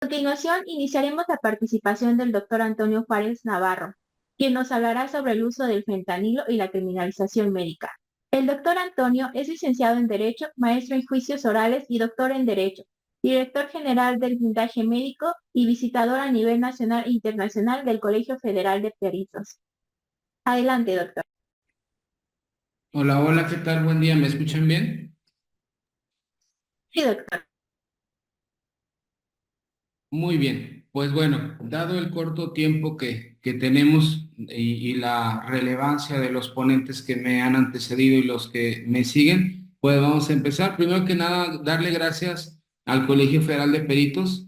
A continuación, iniciaremos la participación del doctor Antonio Juárez Navarro, quien nos hablará sobre el uso del fentanilo y la criminalización médica. El doctor Antonio es licenciado en Derecho, maestro en Juicios Orales y doctor en Derecho, director general del Blindaje Médico y visitador a nivel nacional e internacional del Colegio Federal de Peritos. Adelante, doctor. Hola, hola, ¿qué tal? Buen día, ¿me escuchan bien? Sí, doctor. Muy bien, pues bueno, dado el corto tiempo que tenemos y la relevancia de los ponentes que me han antecedido y los que me siguen, pues vamos a empezar. Primero que nada, darle gracias al Colegio Federal de Peritos,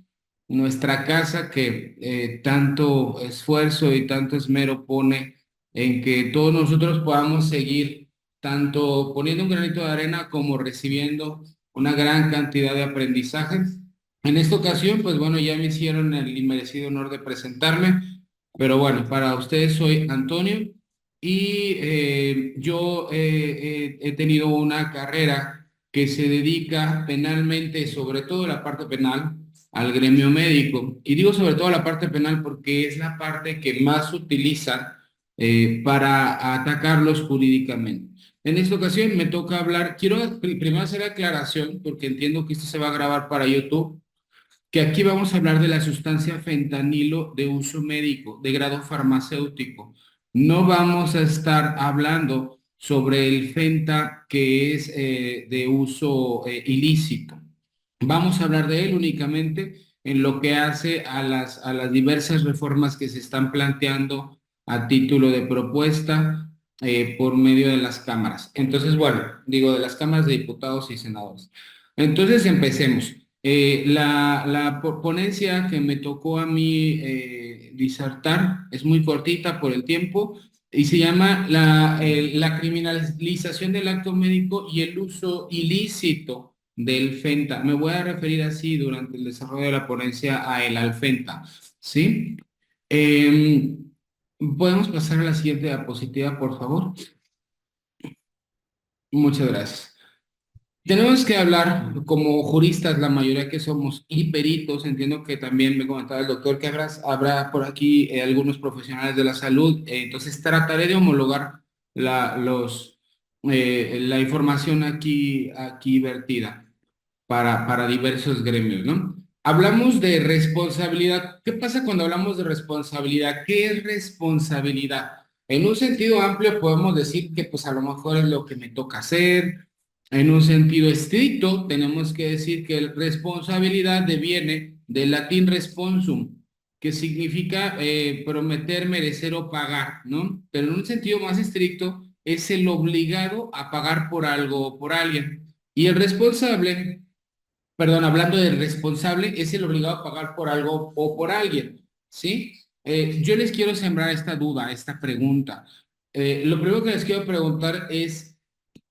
nuestra casa que tanto esfuerzo y tanto esmero pone en que todos nosotros podamos seguir tanto poniendo un granito de arena como recibiendo una gran cantidad de aprendizajes. En esta ocasión, pues bueno, ya me hicieron el inmerecido honor de presentarme, pero bueno, para ustedes soy Antonio y yo he tenido una carrera que se dedica penalmente, sobre todo la parte penal, al gremio médico. Y digo sobre todo la parte penal porque es la parte que más utilizan para atacarlos jurídicamente. En esta ocasión me toca hablar, quiero primero hacer aclaración porque entiendo que esto se va a grabar para YouTube, que aquí vamos a hablar de la sustancia fentanilo de uso médico, de grado farmacéutico. No vamos a estar hablando sobre el fenta que es de uso ilícito. Vamos a hablar de él únicamente en lo que hace a las diversas reformas que se están planteando a título de propuesta por medio de las cámaras. Entonces, bueno, digo de las cámaras de diputados y senadores. Entonces, empecemos. La ponencia que me tocó a mí disertar es muy cortita por el tiempo y se llama la criminalización del acto médico y el uso ilícito del FENTA. Me voy a referir así durante el desarrollo de la ponencia a el alfenta, ¿sí? Em, ¿Podemos pasar a la siguiente diapositiva, por favor? Muchas gracias. Tenemos que hablar como juristas, la mayoría que somos, y peritos. Entiendo que también me comentaba el doctor que habrá por aquí algunos profesionales de la salud. Entonces trataré de homologar la información aquí vertida para diversos gremios, ¿no? Hablamos de responsabilidad. ¿Qué pasa cuando hablamos de responsabilidad? ¿Qué es responsabilidad? En un sentido amplio podemos decir que pues a lo mejor es lo que me toca hacer. En un sentido estricto tenemos que decir que responsabilidad deviene del latín responsum, que significa prometer, merecer o pagar, ¿no? Pero en un sentido más estricto es el obligado a pagar por algo o por alguien. Y el responsable, perdón, hablando del responsable, es el obligado a pagar por algo o por alguien, ¿sí? Yo les quiero sembrar esta duda, esta pregunta. Lo primero que les quiero preguntar es,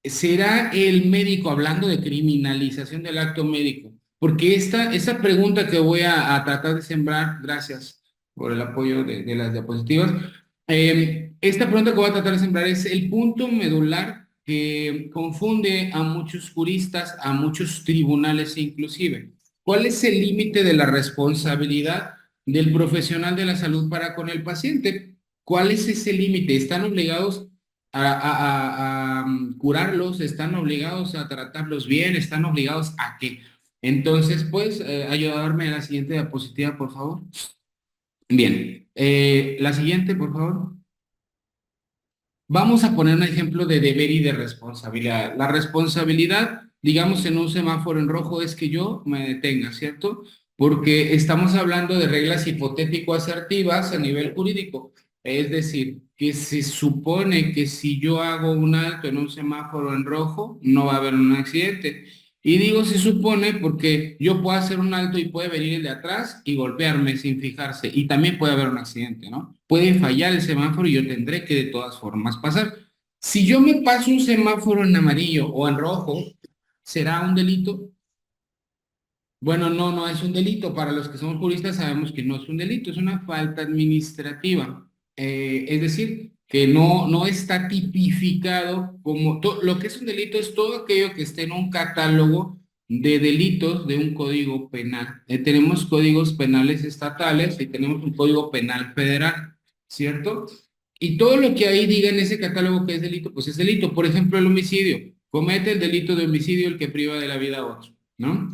¿será el médico, hablando de criminalización del acto médico? Porque esta pregunta que voy a tratar de sembrar, gracias por el apoyo de las diapositivas, esta pregunta que voy a tratar de sembrar es el punto medular que confunde a muchos juristas, a muchos tribunales inclusive. ¿Cuál es el límite de la responsabilidad del profesional de la salud para con el paciente? ¿Cuál es ese límite? ¿Están obligados a curarlos? ¿Están obligados a tratarlos bien? ¿Están obligados a qué? Entonces, ¿puedes ayudarme a la siguiente diapositiva, por favor? Bien, la siguiente, por favor. Vamos a poner un ejemplo de deber y de responsabilidad. La responsabilidad, digamos, en un semáforo en rojo es que yo me detenga, ¿cierto? Porque estamos hablando de reglas hipotético-asertivas a nivel jurídico. Es decir, que se supone que si yo hago un alto en un semáforo en rojo, no va a haber un accidente. Y digo se supone porque yo puedo hacer un alto y puede venir el de atrás y golpearme sin fijarse. Y también puede haber un accidente, ¿no? Puede fallar el semáforo y yo tendré que de todas formas pasar. Si yo me paso un semáforo en amarillo o en rojo, ¿será un delito? Bueno, no es un delito. Para los que somos juristas sabemos que no es un delito, es una falta administrativa. Es decir, que no está tipificado como... Lo que es un delito es todo aquello que esté en un catálogo de delitos de un código penal. Tenemos códigos penales estatales y tenemos un código penal federal, ¿cierto? Y todo lo que ahí diga en ese catálogo que es delito, pues es delito. Por ejemplo, el homicidio. Comete el delito de homicidio el que priva de la vida a otro, ¿no?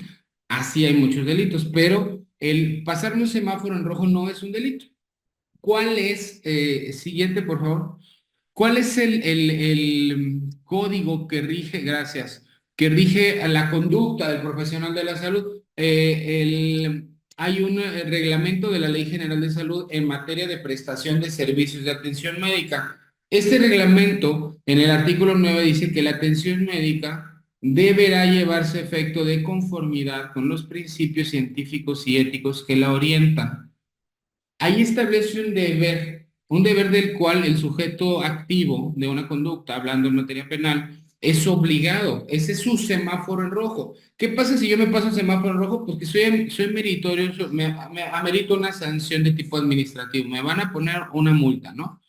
Así hay muchos delitos, pero el pasar un semáforo en rojo no es un delito. ¿Cuál es, siguiente por favor, cuál es el código que rige, gracias, que rige a la conducta del profesional de la salud? Hay un reglamento de la Ley General de Salud en materia de prestación de servicios de atención médica. Este reglamento, en el artículo 9, dice que la atención médica deberá llevarse a efecto de conformidad con los principios científicos y éticos que la orientan. Ahí establece un deber del cual el sujeto activo de una conducta, hablando en materia penal, es obligado. Ese es su semáforo en rojo. ¿Qué pasa si yo me paso semáforo en rojo? Pues que soy meritorio, me amerito una sanción de tipo administrativo, me van a poner una multa, ¿no?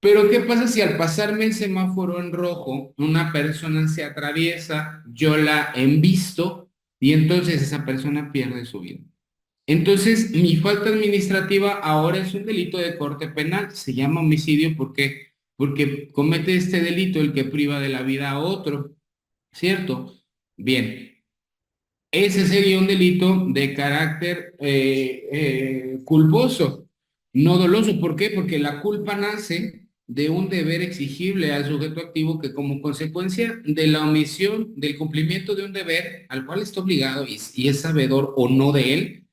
Pero ¿qué pasa si al pasarme el semáforo en rojo, una persona se atraviesa, yo la embisto y entonces esa persona pierde su vida? Entonces, mi falta administrativa ahora es un delito de corte penal, se llama homicidio porque comete este delito el que priva de la vida a otro, ¿cierto? Bien, ese sería un delito de carácter culposo, no doloso. ¿Por qué? Porque la culpa nace de un deber exigible al sujeto activo que como consecuencia de la omisión, del cumplimiento de un deber al cual está obligado y es sabedor o no de él,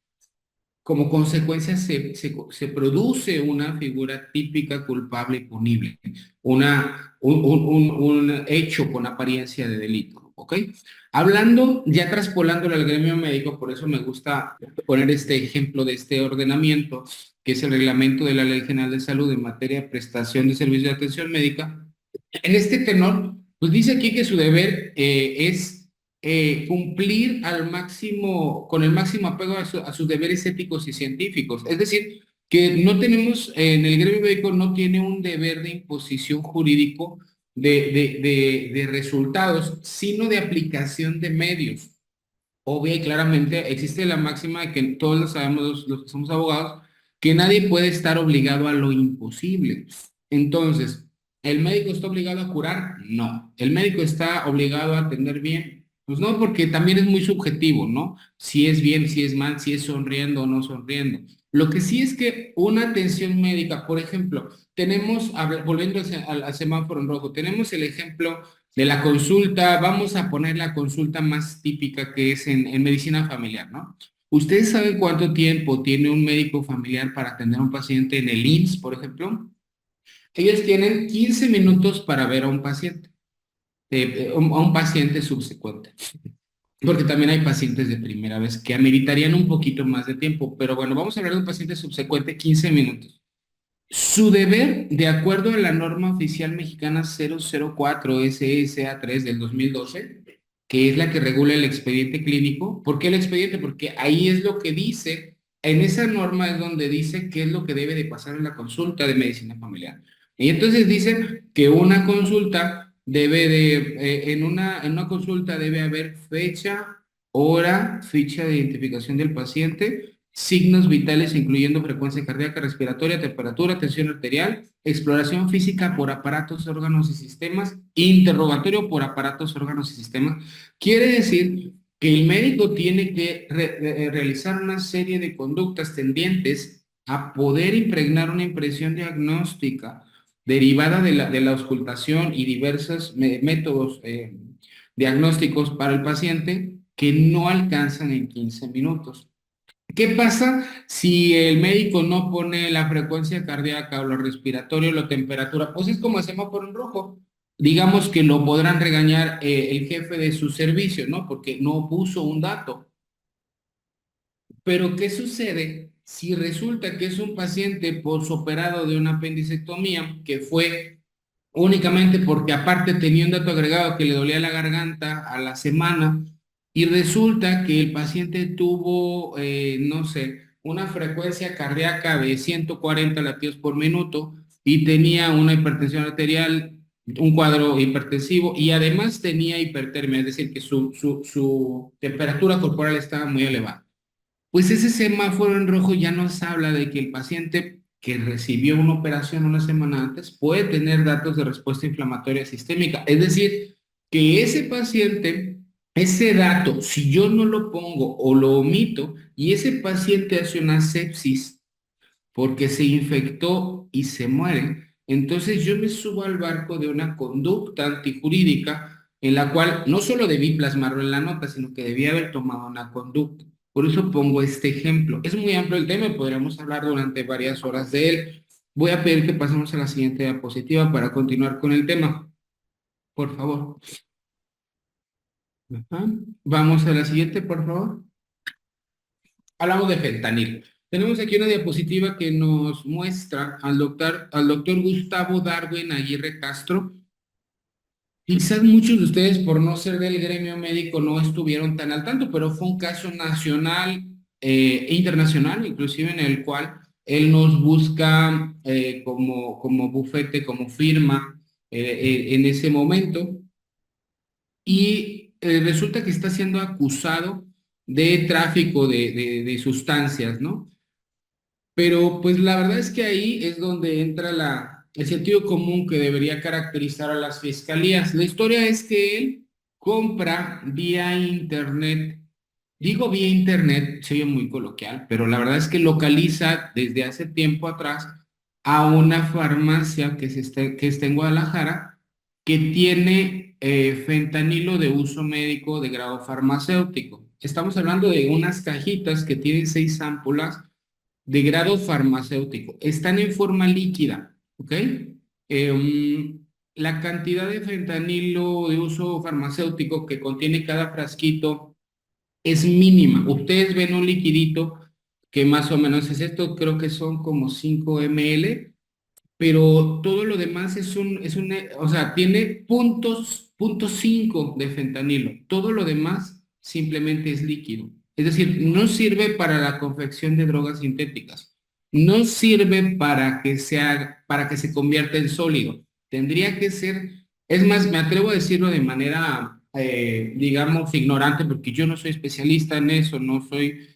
como consecuencia se produce una figura típica, culpable y punible, un hecho con apariencia de delito, ¿ok? Hablando, ya traspolándolo al gremio médico, por eso me gusta poner este ejemplo de este ordenamiento, que es el reglamento de la Ley General de Salud en materia de prestación de servicios de atención médica. En este tenor, pues dice aquí que su deber es cumplir al máximo, con el máximo apego a sus deberes éticos y científicos. Es decir, que no tenemos, en el gremio médico no tiene un deber de imposición jurídico de resultados, sino de aplicación de medios. Obvia y claramente existe la máxima de que todos lo sabemos los que somos abogados, que nadie puede estar obligado a lo imposible. Entonces, ¿el médico está obligado a curar? No. ¿El médico está obligado a atender bien? Pues no, porque también es muy subjetivo, ¿no? Si es bien, si es mal, si es sonriendo o no sonriendo. Lo que sí es que una atención médica, por ejemplo, tenemos, volviendo al semáforo en rojo, tenemos el ejemplo de la consulta, vamos a poner la consulta más típica que es en medicina familiar, ¿no? ¿Ustedes saben cuánto tiempo tiene un médico familiar para atender a un paciente en el IMSS, por ejemplo? Ellos tienen 15 minutos para ver a un paciente, a un paciente subsecuente, porque también hay pacientes de primera vez que ameritarían un poquito más de tiempo, pero bueno, vamos a hablar de un paciente subsecuente, 15 minutos. Su deber, de acuerdo a la norma oficial mexicana 004 SSA3 del 2012, que es la que regula el expediente clínico. ¿Por qué el expediente? Porque ahí es lo que dice, en esa norma es donde dice qué es lo que debe de pasar en la consulta de medicina familiar. Y entonces dice que una consulta debe en una consulta debe haber fecha, hora, ficha de identificación del paciente, signos vitales incluyendo frecuencia cardíaca, respiratoria, temperatura, tensión arterial, exploración física por aparatos, órganos y sistemas, interrogatorio por aparatos, órganos y sistemas. Quiere decir que el médico tiene que realizar una serie de conductas tendientes a poder impregnar una impresión diagnóstica derivada de la auscultación y diversos métodos diagnósticos para el paciente que no alcanzan en 15 minutos. ¿Qué pasa si el médico no pone la frecuencia cardíaca o lo respiratorio o la temperatura? Pues es como el semáforo en rojo. Digamos que lo podrán regañar el jefe de su servicio, ¿no? Porque no puso un dato. Pero ¿qué sucede si resulta que es un paciente posoperado de una apendicectomía que fue únicamente porque aparte tenía un dato agregado que le dolía la garganta a la semana y resulta que el paciente tuvo, no sé, una frecuencia cardíaca de 140 latidos por minuto y tenía una hipertensión arterial un cuadro hipertensivo y además tenía hipertermia, es decir, que su temperatura corporal estaba muy elevada. Pues ese semáforo en rojo ya nos habla de que el paciente que recibió una operación una semana antes puede tener datos de respuesta inflamatoria sistémica. Es decir, que ese paciente, ese dato, si yo no lo pongo o lo omito y ese paciente hace una sepsis porque se infectó y se muere, entonces yo me subo al barco de una conducta antijurídica en la cual no solo debí plasmarlo en la nota, sino que debía haber tomado una conducta. Por eso pongo este ejemplo. Es muy amplio el tema y podríamos hablar durante varias horas de él. Voy a pedir que pasemos a la siguiente diapositiva para continuar con el tema. Por favor. Ajá. Vamos a la siguiente, por favor. Hablamos de fentanilo. Tenemos aquí una diapositiva que nos muestra al doctor Gustavo Darwin Aguirre Castro. Quizás muchos de ustedes, por no ser del gremio médico, no estuvieron tan al tanto, pero fue un caso nacional e internacional, inclusive en el cual él nos busca como bufete, como firma en ese momento, y resulta que está siendo acusado de tráfico de sustancias, ¿no? Pero pues la verdad es que ahí es donde entra el sentido común que debería caracterizar a las fiscalías. La historia es que él compra vía internet. Digo vía internet, se oye muy coloquial, pero la verdad es que localiza desde hace tiempo atrás a una farmacia que está en Guadalajara que tiene fentanilo de uso médico de grado farmacéutico. Estamos hablando de unas cajitas que tienen 6 ámpulas de grado farmacéutico. Están en forma líquida, ¿ok? La cantidad de fentanilo de uso farmacéutico que contiene cada frasquito es mínima. Ustedes ven un liquidito que más o menos es esto, creo que son como 5 ml, pero todo lo demás o sea, tiene punto 5 de fentanilo. Todo lo demás simplemente es líquido. Es decir, no sirve para la confección de drogas sintéticas. No sirve para que se convierta en sólido. Tendría que ser, es más, me atrevo a decirlo de manera, digamos, ignorante, porque yo no soy especialista en eso, no soy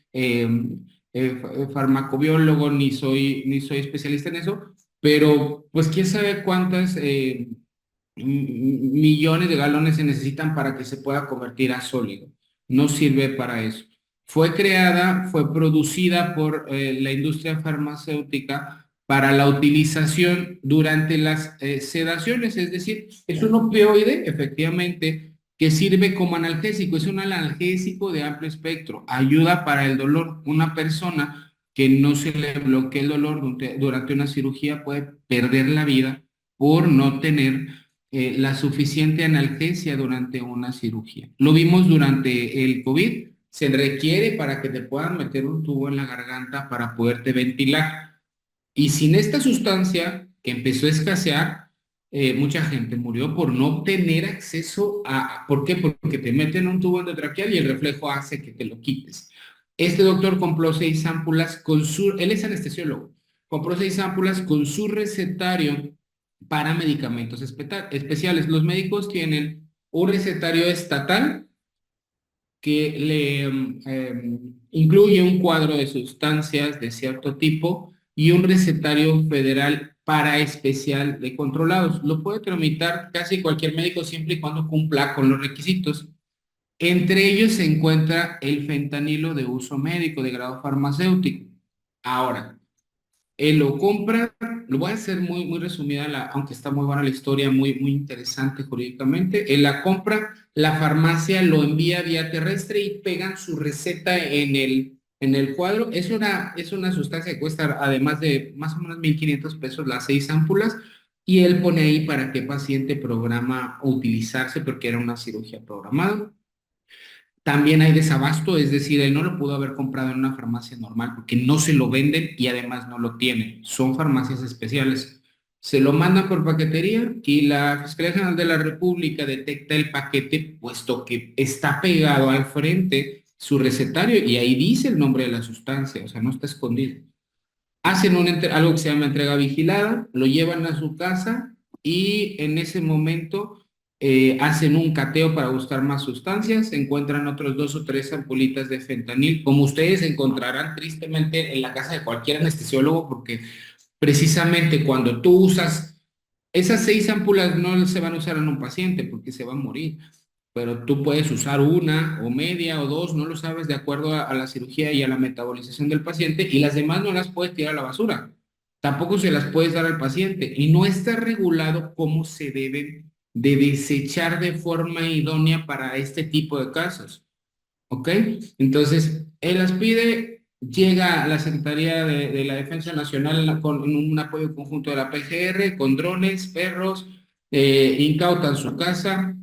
farmacobiólogo, ni soy especialista en eso, pero pues quién sabe cuántas millones de galones se necesitan para que se pueda convertir a sólido. No sirve para eso. Fue producida por la industria farmacéutica para la utilización durante las sedaciones, es decir, es un opioide, efectivamente, que sirve como analgésico, es un analgésico de amplio espectro, ayuda para el dolor. Una persona que no se le bloquee el dolor durante una cirugía puede perder la vida por no tener la suficiente analgesia durante una cirugía. Lo vimos durante el COVID, se requiere para que te puedan meter un tubo en la garganta para poderte ventilar. Y sin esta sustancia que empezó a escasear, mucha gente murió por no tener acceso a... ¿Por qué? Porque te meten un tubo endotraqueal y el reflejo hace que te lo quites. Este doctor compró 6 ámpulas él es anestesiólogo, compró 6 ámpulas con su recetario para medicamentos especiales. Los médicos tienen un recetario estatal que le incluye un cuadro de sustancias de cierto tipo y un recetario federal para especial de controlados. Lo puede tramitar casi cualquier médico siempre y cuando cumpla con los requisitos. Entre ellos se encuentra el fentanilo de uso médico de grado farmacéutico. Ahora, él lo compra, lo voy a hacer muy, muy resumida, aunque está muy buena la historia, muy, muy interesante jurídicamente. Él la compra, la farmacia lo envía vía terrestre y pegan su receta en el cuadro. Es una sustancia que cuesta, además de más o menos 1,500 pesos, las 6 ámpulas, y él pone ahí para qué paciente programa utilizarse, porque era una cirugía programada. También hay desabasto, es decir, él no lo pudo haber comprado en una farmacia normal porque no se lo venden y además no lo tienen. Son farmacias especiales. Se lo mandan por paquetería y la Fiscalía General de la República detecta el paquete, puesto que está pegado al frente su recetario y ahí dice el nombre de la sustancia, o sea, no está escondido. Hacen algo que se llama entrega vigilada, lo llevan a su casa y en ese momento hacen un cateo para buscar más sustancias, encuentran otros 2 o 3 ampulitas de fentanil, como ustedes encontrarán tristemente en la casa de cualquier anestesiólogo, porque precisamente cuando tú usas esas 6 ampulas no se van a usar en un paciente porque se va a morir, pero tú puedes usar una o media o dos, no lo sabes, de acuerdo a la cirugía y a la metabolización del paciente, y las demás no las puedes tirar a la basura. Tampoco se las puedes dar al paciente y no está regulado cómo se deben de desechar de forma idónea para este tipo de casos. ¿Ok? Entonces, él las pide, llega a la Secretaría de la Defensa Nacional con en un apoyo conjunto de la PGR, con drones, perros, incautan su casa,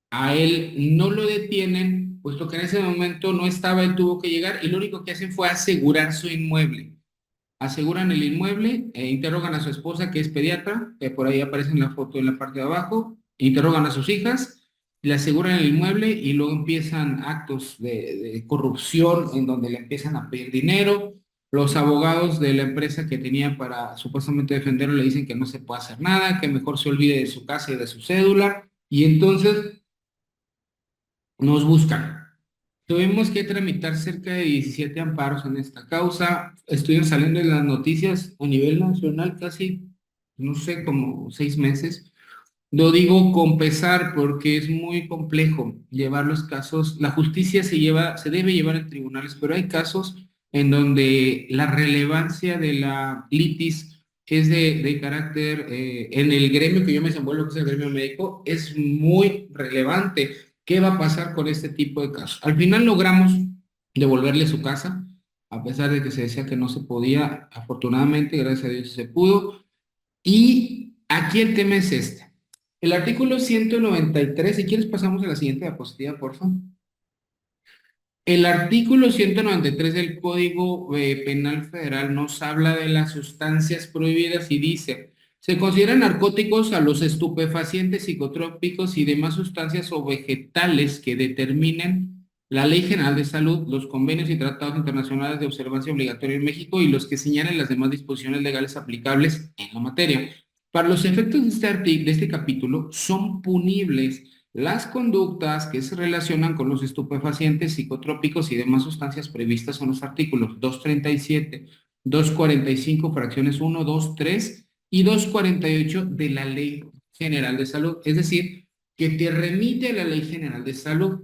a él no lo detienen, puesto que en ese momento no estaba, él tuvo que llegar y lo único que hacen fue asegurar su inmueble. Aseguran el inmueble, interrogan a su esposa, que es pediatra, que por ahí aparece en la foto en la parte de abajo, interrogan a sus hijas, le aseguran el inmueble y luego empiezan actos de corrupción en donde le empiezan a pedir dinero. Los abogados de la empresa que tenía para supuestamente defenderlo le dicen que no se puede hacer nada, que mejor se olvide de su casa y de su cédula, y entonces nos buscan. Tuvimos que tramitar cerca de 17 amparos en esta causa. Estuvieron saliendo en las noticias a nivel nacional casi, no sé, como 6 meses. Lo digo con pesar porque es muy complejo llevar los casos. La justicia se debe llevar en tribunales, pero hay casos en donde la relevancia de la litis es de carácter, en el gremio que yo me desenvuelvo, que es el gremio médico, es muy relevante. ¿Qué va a pasar con este tipo de casos? Al final logramos devolverle su casa, a pesar de que se decía que no se podía. Afortunadamente, gracias a Dios, se pudo. Y aquí el tema es este. El artículo 193, si quieres pasamos a la siguiente diapositiva, por favor. El artículo 193 del Código Penal Federal nos habla de las sustancias prohibidas y dice, se consideran narcóticos a los estupefacientes, psicotrópicos y demás sustancias o vegetales que determinen la Ley General de Salud, los convenios y tratados internacionales de observancia obligatoria en México y los que señalen las demás disposiciones legales aplicables en la materia. Para los efectos de este capítulo, son punibles las conductas que se relacionan con los estupefacientes, psicotrópicos y demás sustancias previstas en los artículos 237, 245, fracciones 1, 2, 3 y 248 de la Ley General de Salud. Es decir, que te remite a la Ley General de Salud.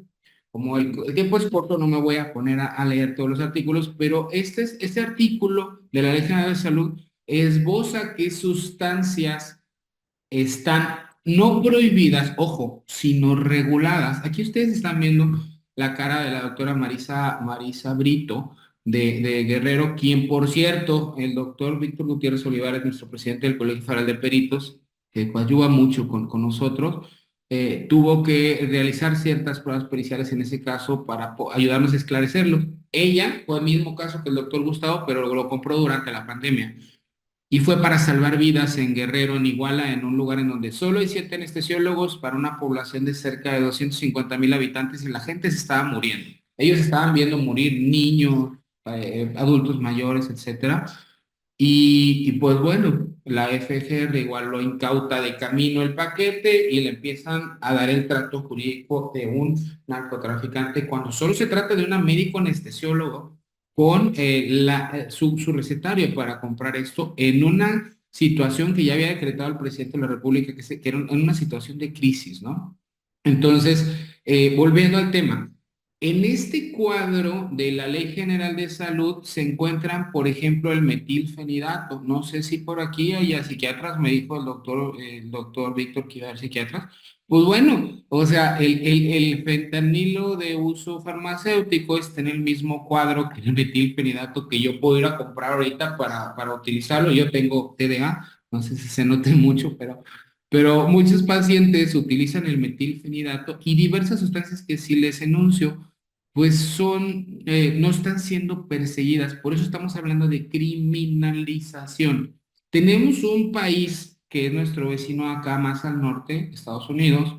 Como el tiempo es corto, no me voy a poner a leer todos los artículos, pero este artículo de la Ley General de Salud esboza qué sustancias están no prohibidas, ojo, sino reguladas. Aquí ustedes están viendo la cara de la doctora Marisa Brito de Guerrero, quien por cierto, el doctor Víctor Gutiérrez Olivares, nuestro presidente del Colegio Federal de Peritos, que coadyuva mucho con nosotros, tuvo que realizar ciertas pruebas periciales en ese caso para ayudarnos a esclarecerlo. Ella fue el mismo caso que el doctor Gustavo, pero lo compró durante la pandemia. Y fue para salvar vidas en Guerrero, en Iguala, en un lugar en donde solo hay 7 anestesiólogos para una población de cerca de 250,000 habitantes y la gente se estaba muriendo. Ellos estaban viendo morir niños, adultos mayores, etcétera. Y pues bueno, la FGR igual lo incauta de camino el paquete y le empiezan a dar el trato jurídico de un narcotraficante cuando solo se trata de un médico anestesiólogo con su recetario para comprar esto en una situación que ya había decretado el presidente de la República, que era en una situación de crisis, ¿no? Entonces, volviendo al tema, en este cuadro de la Ley General de Salud se encuentran, por ejemplo, el metilfenidato. No sé si por aquí hay psiquiatras, me dijo el doctor Víctor que iba a haber psiquiatras. Pues bueno, o sea, el fentanilo de uso farmacéutico está en el mismo cuadro que el metilfenidato que yo puedo ir a comprar ahorita para utilizarlo. Yo tengo TDA, no sé si se note mucho, pero muchos pacientes utilizan el metilfenidato y diversas sustancias que si les enuncio, pues no están siendo perseguidas. Por eso estamos hablando de criminalización. Tenemos un país que es nuestro vecino acá más al norte, Estados Unidos,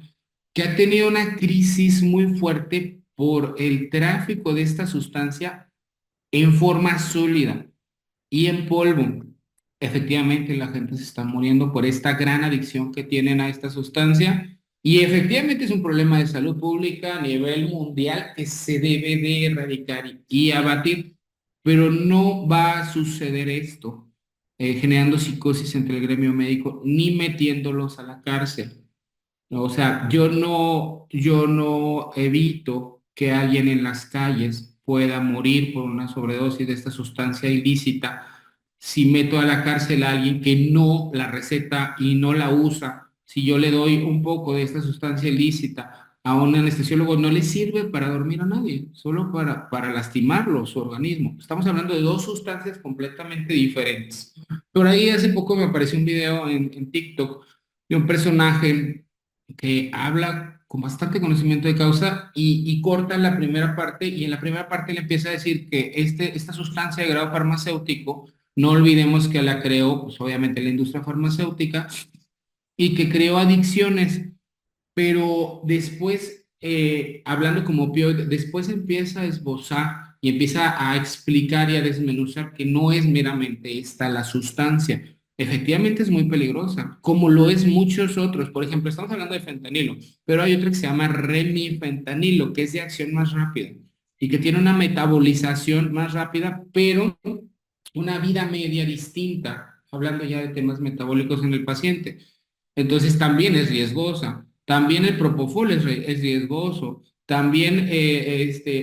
que ha tenido una crisis muy fuerte por el tráfico de esta sustancia en forma sólida y en polvo. efectivamente la gente se está muriendo por esta gran adicción que tienen a esta sustancia y efectivamente es un problema de salud pública a nivel mundial que se debe de erradicar y abatir, pero no va a suceder esto generando psicosis entre el gremio médico ni metiéndolos a la cárcel. O sea, yo no evito que alguien en las calles pueda morir por una sobredosis de esta sustancia ilícita si meto a la cárcel a alguien que no la receta y no la usa. Si yo le doy un poco de esta sustancia ilícita a un anestesiólogo, no le sirve para dormir a nadie, solo para lastimarlo, su organismo. Estamos hablando de dos sustancias completamente diferentes. Por ahí hace poco me apareció un video en TikTok de un personaje que habla con bastante conocimiento de causa y corta la primera parte y en la primera parte le empieza a decir que esta sustancia de grado farmacéutico, no olvidemos que la creó, pues obviamente la industria farmacéutica y que creó adicciones, pero después, hablando como opioide, después empieza a esbozar y empieza a explicar y a desmenuzar que no es meramente esta la sustancia. Efectivamente es muy peligrosa, como lo es muchos otros. Por ejemplo, estamos hablando de fentanilo, pero hay otro que se llama remifentanilo, que es de acción más rápida y que tiene una metabolización más rápida, pero una vida media distinta, hablando ya de temas metabólicos en el paciente. Entonces también es riesgosa. También el propofol es riesgoso. También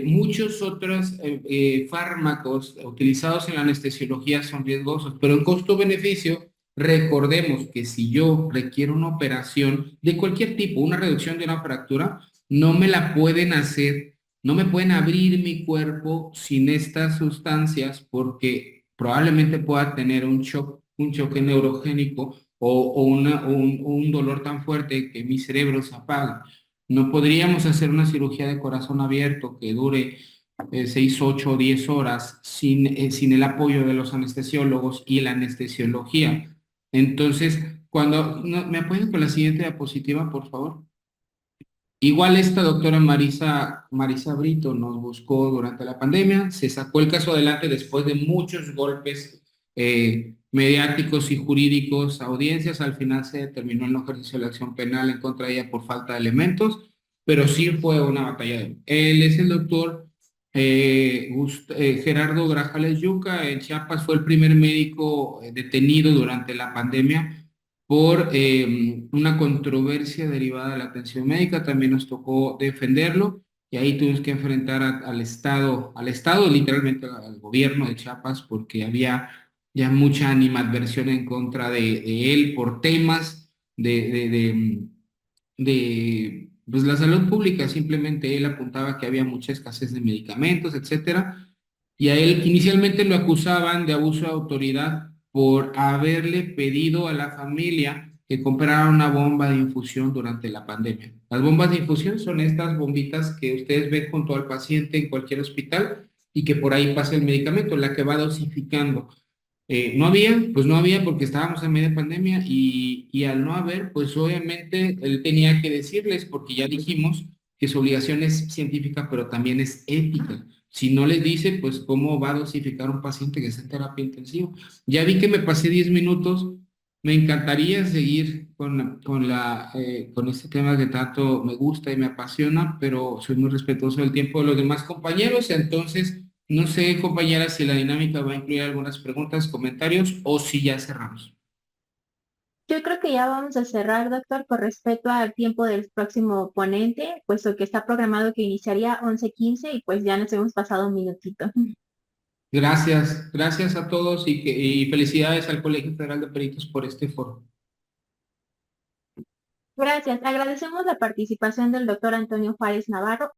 muchos otros fármacos utilizados en la anestesiología son riesgosos, pero en costo-beneficio, recordemos que si yo requiero una operación de cualquier tipo, una reducción de una fractura, no me la pueden hacer, no me pueden abrir mi cuerpo sin estas sustancias porque probablemente pueda tener un choque neurogénico o un dolor tan fuerte que mi cerebro se apaga. No podríamos hacer una cirugía de corazón abierto que dure 6, 8 o 10 horas sin el apoyo de los anestesiólogos y la anestesiología. Entonces, ¿me apoyan con la siguiente diapositiva, por favor? Igual esta doctora Marisa Brito nos buscó durante la pandemia, se sacó el caso adelante después de muchos golpes mediáticos y jurídicos, audiencias, al final se determinó el no ejercicio de la acción penal en contra de ella por falta de elementos, pero sí fue una batalla. Él es el doctor Gerardo Grajales Yuca, en Chiapas fue el primer médico detenido durante la pandemia por una controversia derivada de la atención médica, también nos tocó defenderlo y ahí tuvimos que enfrentar al Estado, literalmente al gobierno de Chiapas, porque había ya mucha animadversión en contra de él por temas pues, la salud pública, simplemente él apuntaba que había mucha escasez de medicamentos, etcétera, y a él inicialmente lo acusaban de abuso de autoridad por haberle pedido a la familia que comprara una bomba de infusión durante la pandemia. Las bombas de infusión son estas bombitas que ustedes ven junto al paciente en cualquier hospital y que por ahí pasa el medicamento, la que va dosificando. No había, pues no había porque estábamos en media pandemia y al no haber, pues obviamente él tenía que decirles porque ya dijimos que su obligación es científica, pero también es ética. Si no les dice, pues cómo va a dosificar un paciente que está en terapia intensiva. Ya vi que me pasé 10 minutos, me encantaría seguir con este tema que tanto me gusta y me apasiona, pero soy muy respetuoso del tiempo de los demás compañeros, entonces... No sé, compañera, si la dinámica va a incluir algunas preguntas, comentarios o si ya cerramos. Yo creo que ya vamos a cerrar, doctor, con respecto al tiempo del próximo ponente, puesto que está programado que iniciaría 11:15 y pues ya nos hemos pasado un minutito. Gracias a todos y felicidades al Colegio Federal de Peritos por este foro. Gracias. Agradecemos la participación del doctor Antonio Juárez Navarro,